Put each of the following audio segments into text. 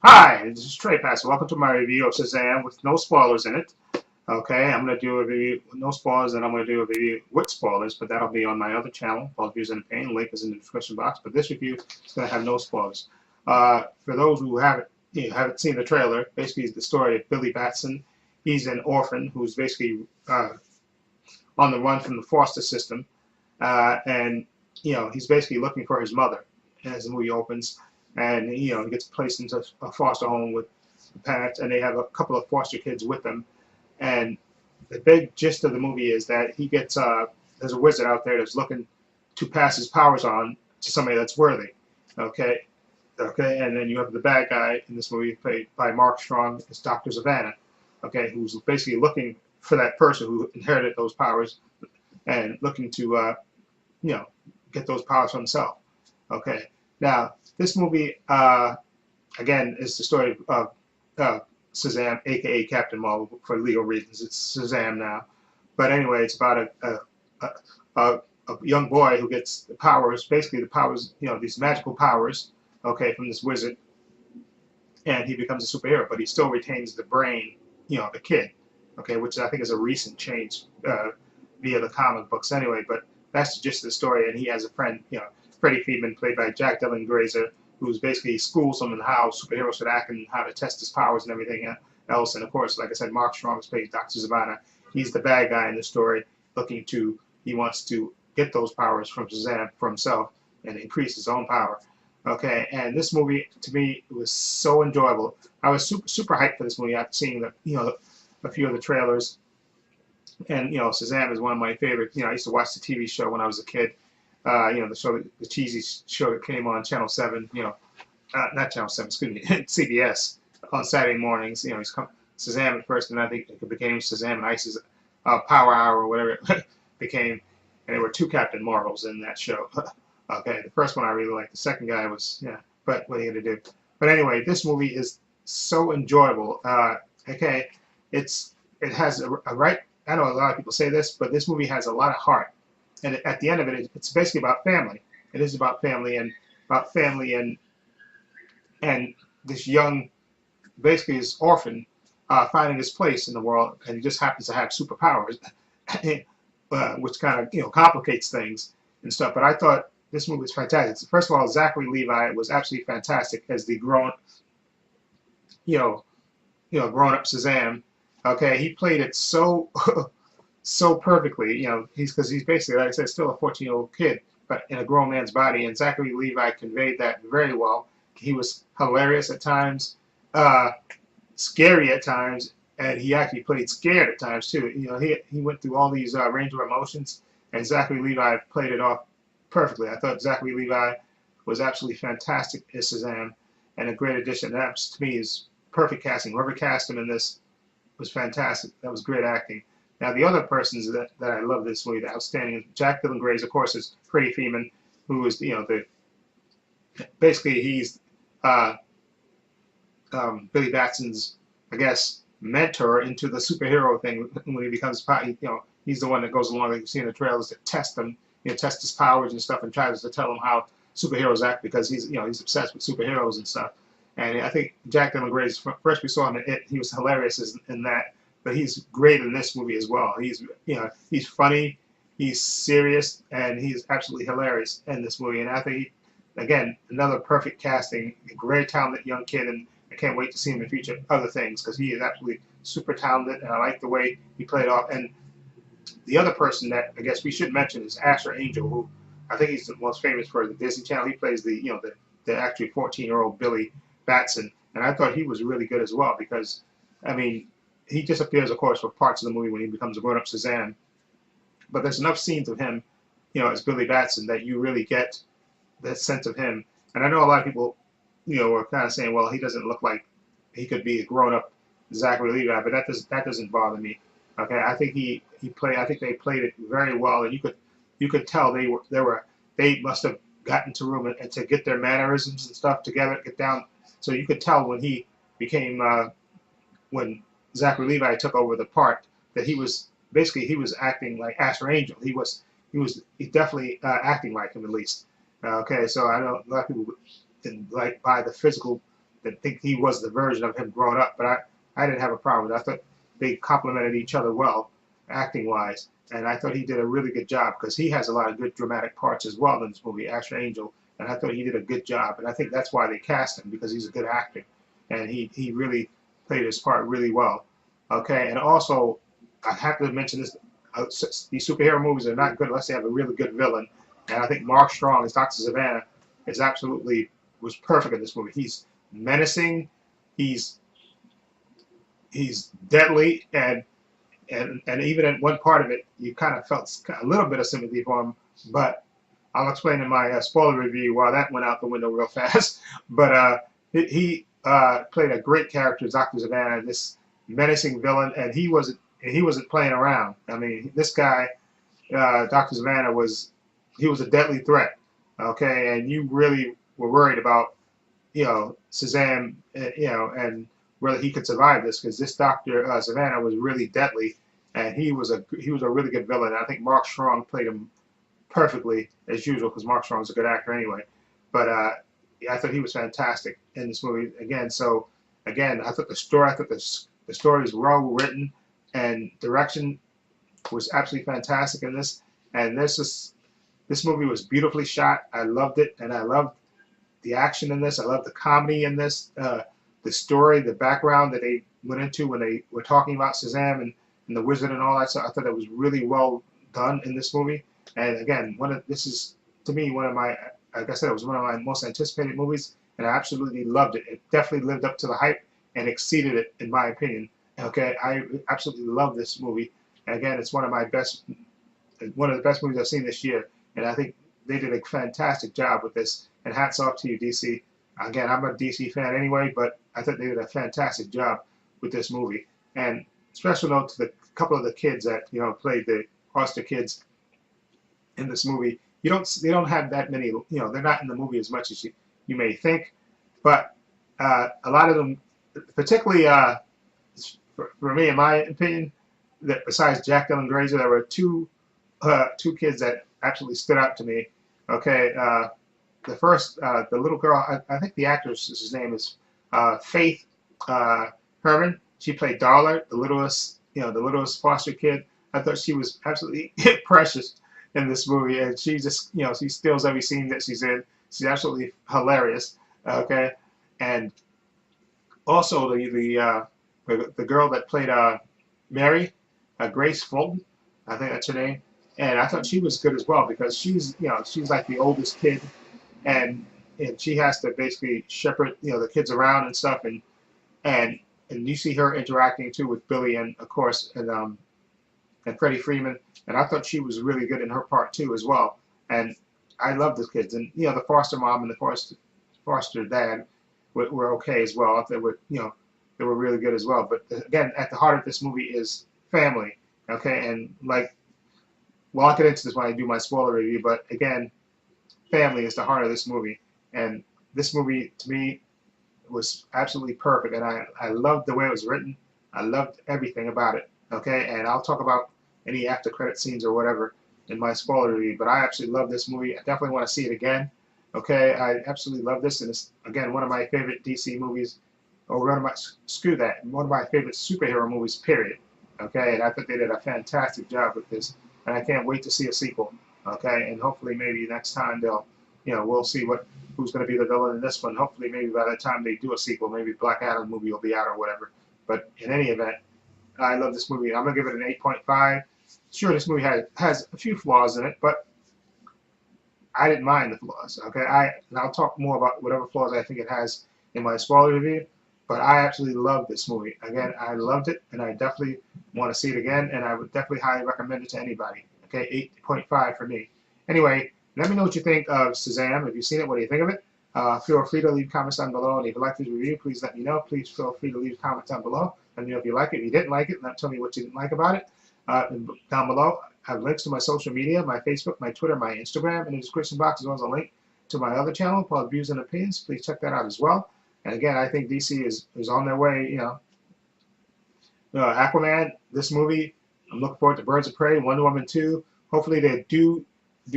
Hi, this is Trey Passer. Welcome to my review of Shazam with no spoilers in it. Okay, I'm going to do a review with no spoilers, and I'm going to do a review with spoilers, but that'll be on my other channel, Both Views and Pain. Link is in the description box. But this review is going to have no spoilers. For those who haven't seen the trailer, basically it's the story of Billy Batson. He's an orphan who's basically on the run from the foster system, and he's basically looking for his mother as the movie opens, and he gets placed into a foster home with the parents, and they have a couple of foster kids with them. And the big gist of the movie is that he gets there's a wizard out there that's looking to pass his powers on to somebody that's worthy. Okay, okay, and then you have the bad guy in this movie played by Mark Strong as Dr. Savannah. Okay, who's basically looking for that person who inherited those powers and looking to you know, get those powers for himself. Okay. Now, this movie, again, is the story of Shazam, aka Captain Marvel, for legal reasons. It's Shazam now. But anyway, it's about a, a, a young boy who gets the powers, basically the powers, these magical powers, okay, from this wizard, and he becomes a superhero, but he still retains the brain, of a kid, okay, which I think is a recent change via the comic books anyway. But that's just the story, and he has a friend, Freddie Friedman, played by Jack Dylan Grazer, who's basically schools him in how superheroes should act and how to test his powers and everything else. And of course, like I said, Mark Strong plays Dr. Zavanna. He's the bad guy in the story, he wants to get those powers from Shazam for himself and increase his own power. Okay, and this movie to me was so enjoyable. I was super hyped for this movie after seeing a few of the trailers. And Shazam is one of my favorite. I used to watch the TV show when I was a kid. The cheesy show that came on Channel 7. Not Channel 7, excuse me, CBS on Saturday mornings. Shazam at first, and I think it became Shazam and Ice's Power Hour or whatever it became. And there were two Captain Marvels in that show. Okay, the first one I really liked. The second guy was, yeah, but what are you gonna do? But anyway, this movie is so enjoyable. Okay, it has a right. I know a lot of people say this, but this movie has a lot of heart. And at the end of it, it's basically about family. It is about family and this young, basically this orphan, finding his place in the world, and he just happens to have superpowers, which kind of complicates things and stuff. But I thought this movie was fantastic. First of all, Zachary Levi was absolutely fantastic as the you know, grown up Shazam. Okay, he played it so so perfectly. He's basically, like I said, still a 14-year-old kid, but in a grown man's body. And Zachary Levi conveyed that very well. He was hilarious at times, uh, scary at times, and he actually played scared at times too. He went through all these range of emotions, and Zachary Levi played it off perfectly. I thought Zachary Levi was absolutely fantastic as Shazam, and a great addition. That to me is perfect casting. Whoever cast him in this was fantastic. That was great acting. Now the other persons that I love this movie, the outstanding Jack Dylan Grace, of course, is Freddie Freeman, who is the basically he's uh, Billy Batson's, I guess, mentor into the superhero thing when he becomes, he's the one that goes along, like you see in the trailers, to test him, test his powers and stuff, and tries to tell him how superheroes act because he's obsessed with superheroes and stuff. And I think Jack Dylan Grace, first we saw him in It, he was hilarious in that, but he's great in this movie as well. He's funny, he's serious, and he's absolutely hilarious in this movie. And I think again, another perfect casting, a very talented young kid, and I can't wait to see him in future other things because he is absolutely super talented, and I like the way he played off. And the other person that I guess we should mention is Asher Angel, who I think he's the most famous for the Disney Channel. He plays the actually 14-year-old Billy Batson, and I thought he was really good as well because, I mean, he disappears, of course, for parts of the movie when he becomes a grown-up Shazam, but there's enough scenes of him, as Billy Batson that you really get that sense of him. And I know a lot of people, are kind of saying, well, he doesn't look like he could be a grown-up Zachary Levi, but that doesn't bother me. Okay, I think he played. I think they played it very well, and you could tell they must have gotten to room and to get their mannerisms and stuff together, get down. So you could tell when he became when Zachary Levi took over the part that he was acting like Asher Angel. He definitely acting like him at least. Okay, so I know a lot of people didn't like buy the physical that think he was the version of him growing up. But I didn't have a problem with it. I thought they complemented each other well, acting-wise. And I thought he did a really good job because he has a lot of good dramatic parts as well in this movie, Asher Angel. And I thought he did a good job. And I think that's why they cast him, because he's a good actor. And he really played his part really well. Okay, and also, I have to mention this, these superhero movies are not good unless they have a really good villain. And I think Mark Strong as Dr. Savannah was perfect in this movie. He's menacing, he's deadly, and even in one part of it, you kind of felt a little bit of sympathy for him. But I'll explain in my spoiler review why that went out the window real fast. But he played a great character as Dr. Savannah, this menacing villain, and he wasn't playing around. I mean, this guy, Dr. Savannah, was a deadly threat. Okay, and you really were worried about, Shazam, and whether he could survive this, because this Dr. Savannah was really deadly, and he was a really good villain. I think Mark Strong played him perfectly as usual, because Mark Strong's a good actor anyway. But I thought he was fantastic in this movie again. So again, I thought the story was well written, and direction was absolutely fantastic in this. And this movie was beautifully shot. I loved it, and I loved the action in this. I loved the comedy in this. The story, the background that they went into when they were talking about Shazam and the wizard and all that stuff. I thought it was really well done in this movie. And again, this is, to me, one of my, like I said, it was one of my most anticipated movies, and I absolutely loved it. It definitely lived up to the hype and exceeded it, in my opinion. Okay, I absolutely love this movie. And again, it's one of the best movies I've seen this year, and I think they did a fantastic job with this. And hats off to you, DC. Again, I'm a DC fan anyway, but I thought they did a fantastic job with this movie. And special note to the couple of the kids that played the foster kids in this movie. They don't have that many. They're not in the movie as much as you may think, but a lot of them, particularly for me, in my opinion, that besides Jack Dylan Grazer, there were two kids that absolutely stood out to me. Okay. The first, the little girl, I think the actress's name is Faith Herman. She played Darla, the littlest foster kid. I thought she was absolutely precious in this movie, and she just, she steals every scene that she's in. She's absolutely hilarious. Okay, and also the girl that played Mary, Grace Fulton, I think that's her name, and I thought she was good as well, because she's like the oldest kid. And she has to basically shepherd the kids around and stuff, and you see her interacting too with Billy and of course and Freddie Freeman, and I thought she was really good in her part too as well. And I love the kids, and the foster mom and the foster dad were okay as well. They were they were really good as well. But again, at the heart of this movie is family. Okay, and I'll get into this when I do my spoiler review, but again, family is the heart of this movie, and this movie to me was absolutely perfect, and I loved the way it was written. I loved everything about it. Okay, and I'll talk about any after credit scenes or whatever in my spoiler review, but I absolutely love this movie. I definitely want to see it again. Okay, I absolutely love this, and it's again one of my favorite DC movies, or one of my favorite superhero movies, period. Okay, and I think they did a fantastic job with this, and I can't wait to see a sequel. Okay, and hopefully maybe next time we'll see who's going to be the villain in this one. Hopefully maybe by the time they do a sequel, maybe Black Adam movie will be out or whatever. But in any event, I love this movie. I'm going to give it an 8.5. Sure, this movie has a few flaws in it, but I didn't mind the flaws. Okay, and I'll talk more about whatever flaws I think it has in my spoiler review. But I absolutely love this movie. Again, I loved it, and I definitely want to see it again, and I would definitely highly recommend it to anybody. Okay, 8.5 for me. Anyway, let me know what you think of Shazam. If you've seen it, what do you think of it? Feel free to leave comments down below, and if you like this review, please let me know. Please feel free to leave comments down below. Let me know if you like it. If you didn't like it, tell me what you didn't like about it. Down below, I have links to my social media, my Facebook, my Twitter, my Instagram, in the description box, as well as a link to my other channel called Views and Opinions. Please check that out as well. And again, I think DC is on their way. Aquaman, this movie, I'm looking forward to Birds of Prey, Wonder Woman 2. Hopefully they do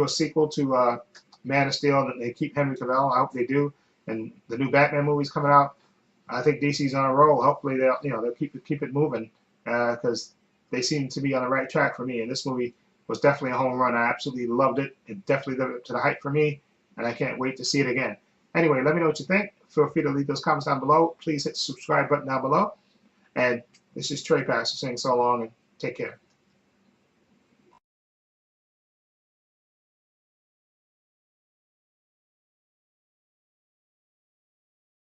a sequel to Man of Steel, and they keep Henry Cavill. I hope they do. And the new Batman movie's coming out. I think DC's on a roll. Hopefully they'll keep it moving because they seem to be on the right track for me. And this movie was definitely a home run. I absolutely loved it. It definitely lived up to the hype for me, and I can't wait to see it again. Anyway, let me know what you think. Feel free to leave those comments down below. Please hit the subscribe button down below. And this is Trey Pastor saying so long and take care.